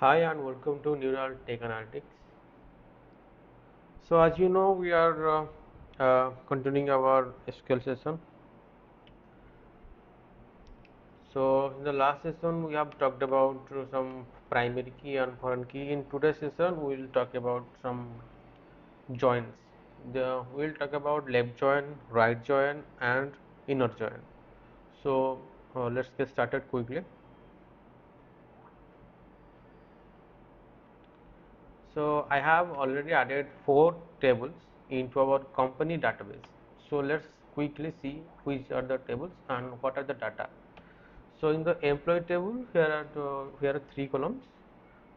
Hi and welcome to Neural Tech Analytics. So as you know, we are continuing our SQL session. So in the last session, we have talked about some primary key and foreign key. In today's session, we will talk about some joins. We will talk about left join, right join, and inner join. So let's get started quickly. So I have already added 4 tables into our company database. So let's quickly see which are the tables and what are the data. So in the employee table, here are 3 columns: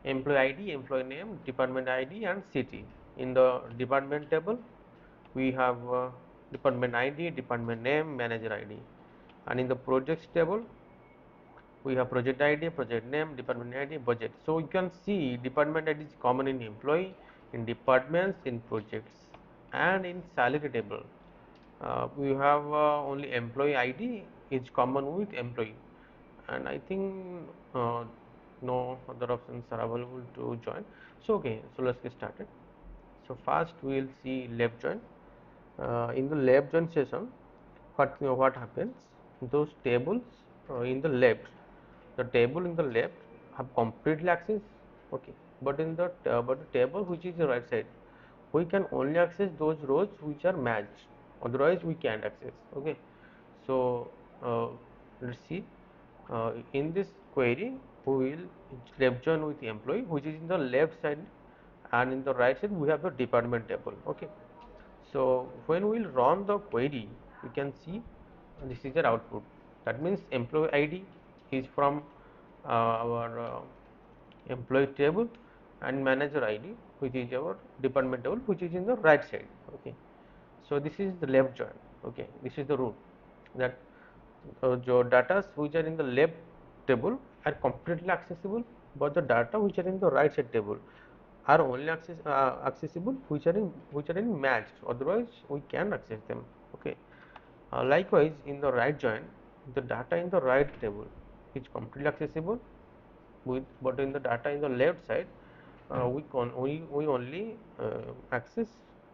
employee ID, employee name, department ID, and city. In the department table, we have department ID, department name, manager ID, and in the projects table, we have project ID, project name, department ID, budget. So you can see department ID is common in employee, in departments, in projects, and in salary table. We have only employee ID is common with employee, and I think no other options are available to join. So okay, so let's get started. So first we will see left join. In the left join session, what happens? Those tables in the left, the table in the left have completely access, okay, but in the table which is the right side, we can only access those rows which are matched, otherwise we can't access. Okay, so uh, let's see, in this query we will left join with the employee which is in the left side, and in the right side we have the department table. Okay, so when we will run the query, we can see this is your output. That means employee ID is from our employee table, and manager ID which is our department table which is in the right side. Okay, so this is the left join. Okay, this is the rule that the data which are in the left table are completely accessible, but the data which are in the right side table are only accessible which are in matched, otherwise we can access them. Okay, likewise in the right join, the data in the right table is completely accessible with, but in the data in the left side, we only access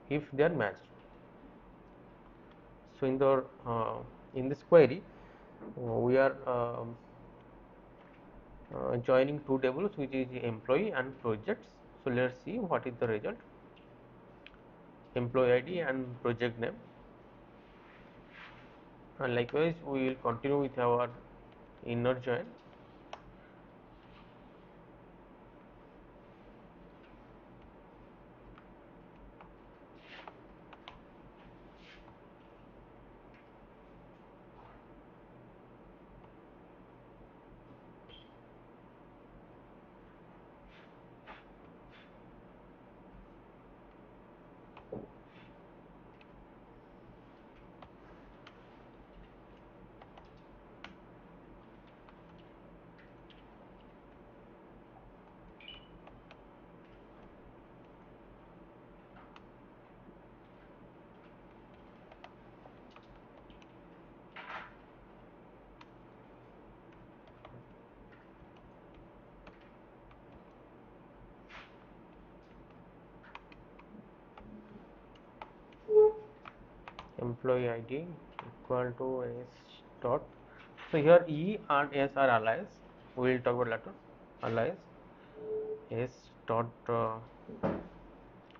if they are matched. So in this query, we are joining two tables which is employee and projects. So let's see what is the result: employee ID and project name. And likewise we will continue with our inner join. Employee ID equal to s dot. So here E and S are allies. We will talk about later. Allies S dot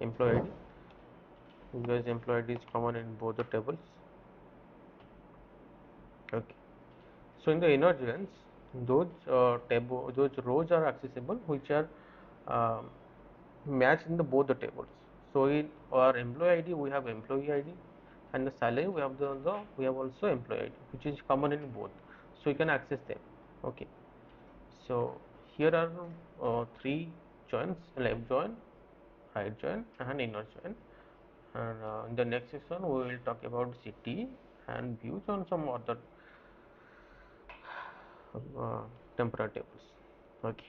employee ID, because employee ID is common in both the tables. Okay. So in the inner joins, those rows are accessible which are uh, matched in the both the tables. So in our employee ID we have employee ID, and the salary we have we have also employee ID which is common in both. So you can access them. Okay. So here are 3 joins: left join, right join, and inner join. And in the next session we will talk about city and views on some other uh, temporary tables. Okay.